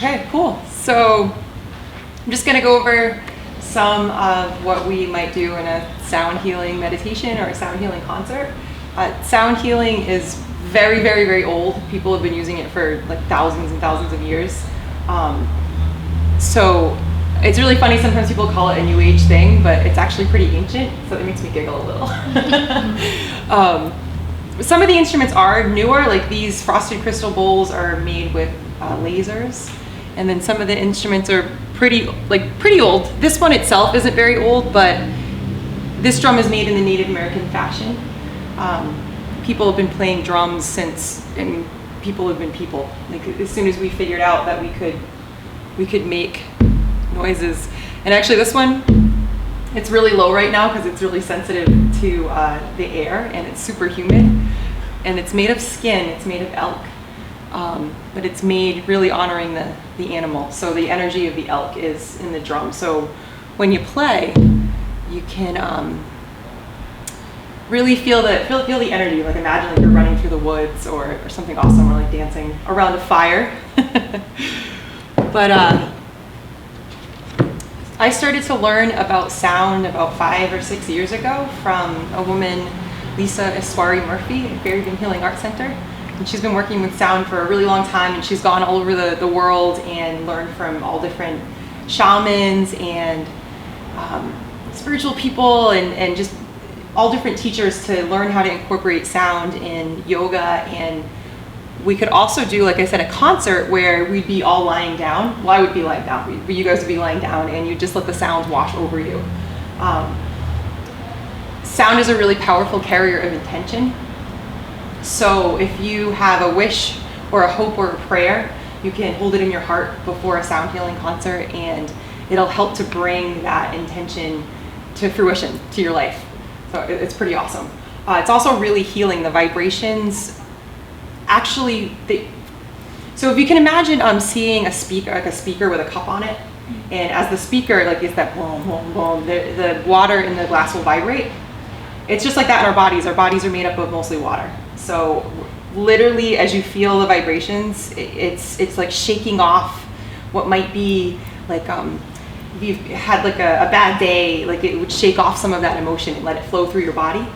Okay, cool. So I'm just going to go over some of what we might do in a sound healing meditation or a sound healing concert. Sound healing is very, very, very old. People have been using it for like thousands and thousands of years. So it's really funny, sometimes people call it a new age thing, but it's actually pretty ancient, so it makes me giggle a little. Some of the instruments are newer, like these frosted crystal bowls are made with lasers, and then some of the instruments are pretty old. This one itself isn't very old, but this drum is made in the Native American fashion. People have been playing drums since, and people have been people. Like as soon as we figured out that we could make noises. And actually this one, it's really low right now because it's really sensitive to the air, and it's super humid, and it's made of skin, it's made of elk, but it's made really honoring the animal. So the energy of the elk is in the drum. So when you play, you can really feel the energy. Like imagine like you're running through the woods or something awesome, or like dancing around a fire. But I started to learn about sound about 5 or 6 years ago from a woman, Lisa Eswari Murphy at Bedford Healing Arts Center. And she's been working with sound for a really long time, and she's gone all over the world and learned from all different shamans and spiritual people and just all different teachers to learn how to incorporate sound in yoga. And we could also do, like I said, a concert where we'd be all lying down. Well, I would be lying down, but you guys would be lying down, and you just let the sound wash over you. Sound is a really powerful carrier of intention. So if you have a wish or a hope or a prayer, you can hold it in your heart before a sound healing concert, and it'll help to bring that intention to fruition, to your life. So it's pretty awesome. It's also really healing. The vibrations, actually, so if you can imagine seeing a speaker with a cup on it, and as the speaker, like it's that boom, boom, boom, the water in the glass will vibrate. It's just like that in our bodies. Our bodies are made up of mostly water. So literally, as you feel the vibrations, it's like shaking off what might be like, if you've had like a bad day, like it would shake off some of that emotion and let it flow through your body.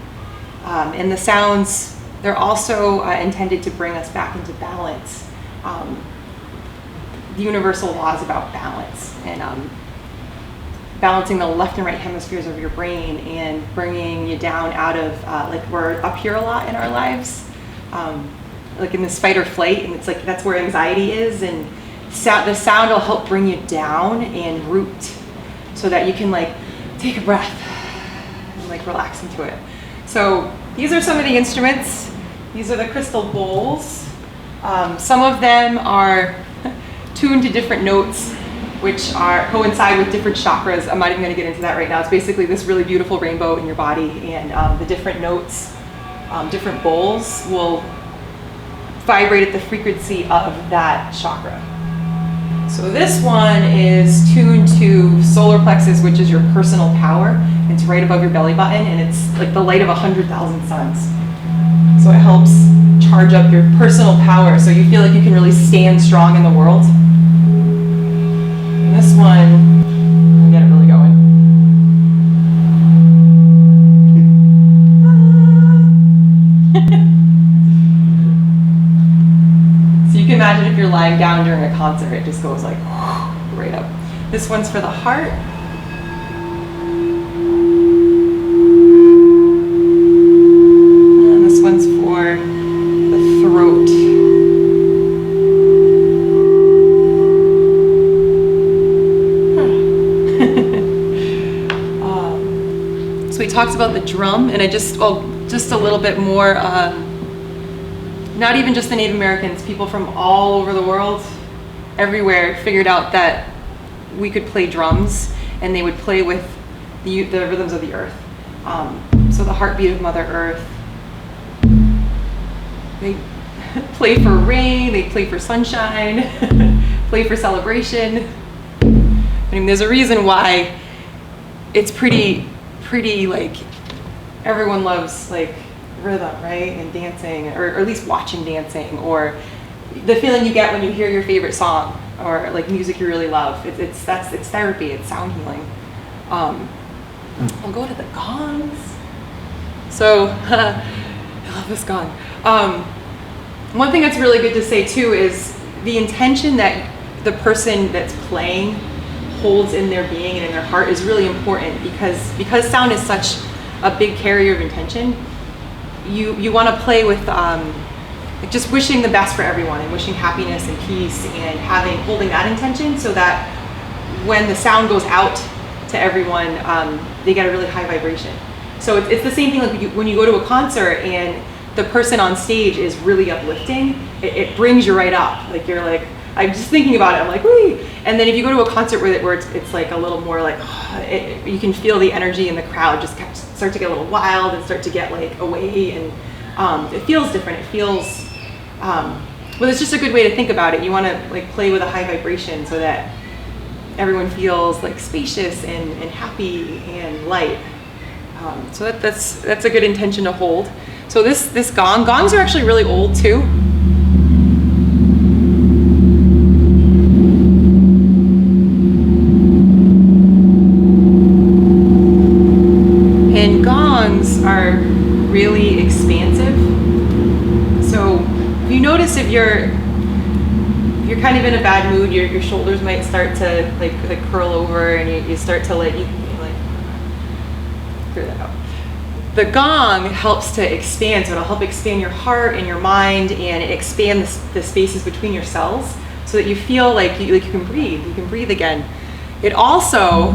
And the sounds, they're also intended to bring us back into balance. The universal laws about balance, and balancing the left and right hemispheres of your brain, and bringing you down out of, like we're up here a lot in our lives, like in this fight or flight, and it's like that's where anxiety is, and the sound will help bring you down and root, so that you can like take a breath and like relax into it. So these are some of the instruments. These are the crystal bowls. Some of them are tuned to different notes, which coincide with different chakras. I'm not even going to get into that right now. It's basically this really beautiful rainbow in your body, and the different notes, different bowls will vibrate at the frequency of that chakra. So this one is tuned to solar plexus, which is your personal power. It's right above your belly button, and it's like the light of 100,000 suns. So it helps charge up your personal power, so you feel like you can really stand strong in the world. And this one, I'll get it really going. So you can imagine if you're lying down during a concert, it just goes like right up. This one's for the heart. And this one's for the throat. So we talked about the drum, and just a little bit more, not even just the Native Americans, people from all over the world, everywhere, figured out that we could play drums, and they would play with the rhythms of the earth. So the heartbeat of Mother Earth. They play for rain, they play for sunshine, play for celebration. I mean, there's a reason why it's pretty like everyone loves like rhythm, right? And dancing, or at least watching dancing, or the feeling you get when you hear your favorite song. or like music you really love. It's therapy. It's sound healing. I'll go to the gongs. So I love this gong. One thing that's really good to say too is the intention that the person that's playing holds in their being and in their heart is really important, because sound is such a big carrier of intention. You want to play with like just wishing the best for everyone and wishing happiness and peace and holding that intention, so that when the sound goes out to everyone, they get a really high vibration. So it's the same thing like when you go to a concert and the person on stage is really uplifting, it brings you right up. Like you're like, I'm just thinking about it, I'm like, wee. And then if you go to a concert where it's like a little more like, you can feel the energy in the crowd just start to get a little wild and start to get like away, and it feels different. It feels, well, it's just a good way to think about it. You want to like play with a high vibration so that everyone feels like spacious and happy and light. So that's a good intention to hold. So this gongs are actually really old too. And gongs are really expansive. So if you notice, if you're kind of in a bad mood, your shoulders might start to like curl over, and you start to clear that out. The gong helps to expand, so it'll help expand your heart and your mind, and expand the spaces between your cells, so that you feel like you can breathe. You can breathe again. It also,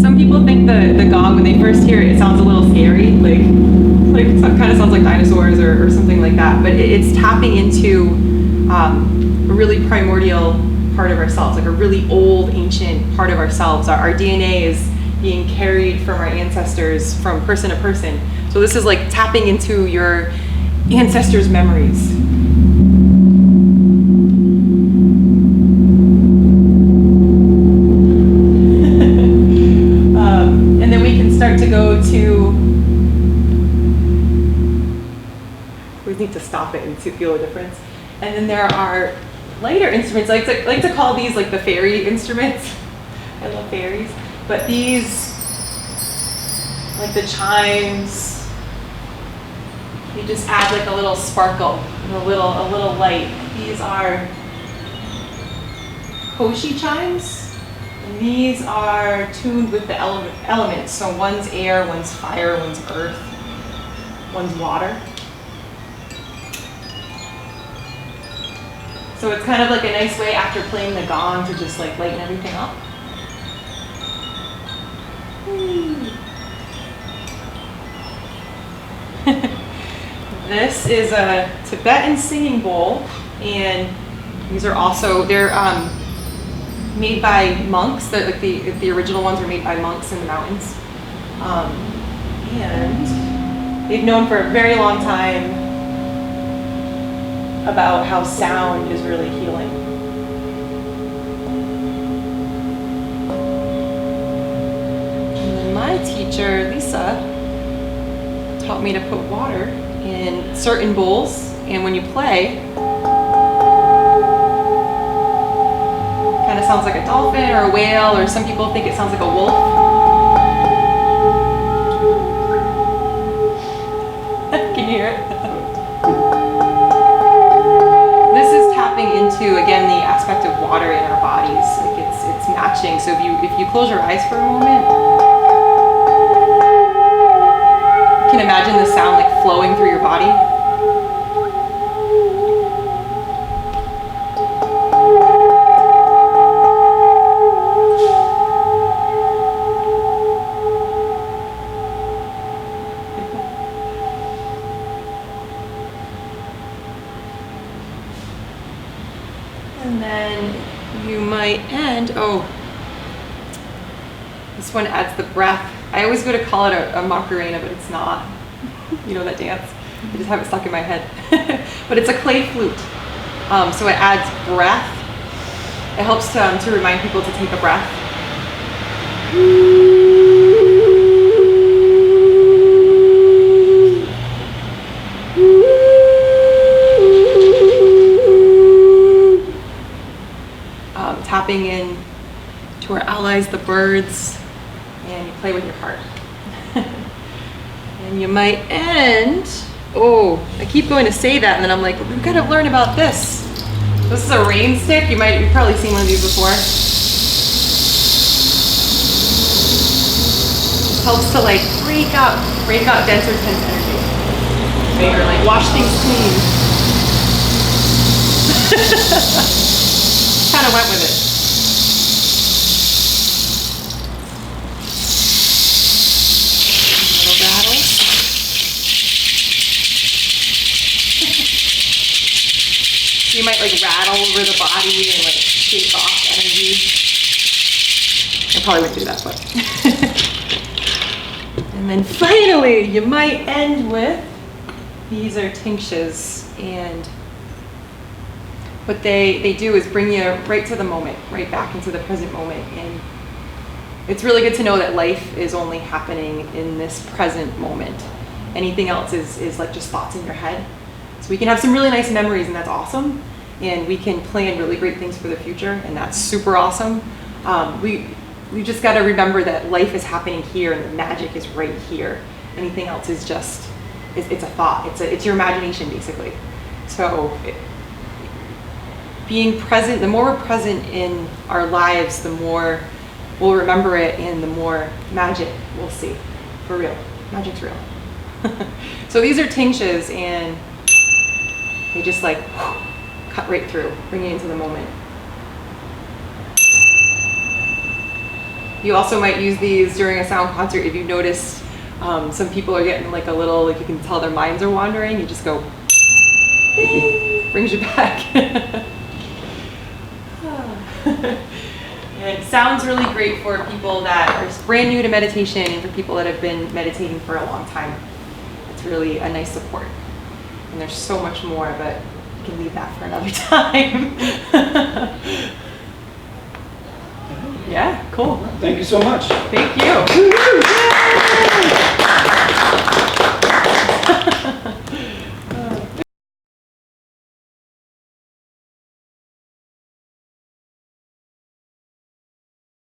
some people think the gong, when they first hear it, it sounds a little scary, like it kind of sounds like dinosaurs or something like that. But it's tapping into a really primordial part of ourselves, like a really old, ancient part of ourselves. Our DNA is being carried from our ancestors from person to person. So this is like tapping into your ancestors' memories. And then we can start to go to, we need to stop it and to feel a difference. And then there are lighter instruments. I like to call these like the fairy instruments. I love fairies. But these, like the chimes, you just add like a little sparkle and a little light. These are Hoshi chimes, and these are tuned with the elements. So one's air, one's fire, one's earth, one's water. So it's kind of like a nice way after playing the gong to just like lighten everything up. This is a Tibetan singing bowl, and these are also, they're made by monks. The original ones were made by monks in the mountains. And they've known for a very long time about how sound is really healing. And then my teacher, Lisa, taught me to put water in certain bowls, and when you play, kind of sounds like a dolphin or a whale, or some people think it sounds like a wolf. Can you hear it? Into again the aspect of water in our bodies, like it's matching. So if you close your eyes for a moment, you can imagine the sound like flowing through your body. And then you might end, this one adds the breath. I always go to call it a Macarena, but it's not. You know that dance? I just have it stuck in my head. But it's a clay flute. So it adds breath. It helps to remind people to take a breath. birds, and you play with your heart. And you might end, oh, I keep going to say that, and then I'm like, we've got to learn about this. This is a rain stick. You've probably seen one of these before. Helps to like break up dense or tense energy. Right? Or like wash things clean. Kind of went with it. Little rattles. You might like rattle over the body and like shake off energy. I probably wouldn't do that, but. And then finally, you might end with, these are tinctures, and what they do is bring you right to the moment, right back into the present moment. And it's really good to know that life is only happening in this present moment. Anything else is like just thoughts in your head. So we can have some really nice memories, and that's awesome. And we can plan really great things for the future, and that's super awesome. We just got to remember that life is happening here, and the magic is right here. Anything else is just, it's a thought. It's your imagination, basically. So being present, the more we're present in our lives, the more we'll remember it, and the more magic we'll see. For real. Magic's real. So these are tinctures, and they just like cut right through, bring you into the moment. You also might use these during a sound concert if you notice some people are getting like a little, like you can tell their minds are wandering. You just go, ding, brings you back. And it sounds really great for people that are brand new to meditation and for people that have been meditating for a long time. It's really a nice support. And there's so much more, but you can leave that for another time. Yeah, cool. Thank you so much. Thank you.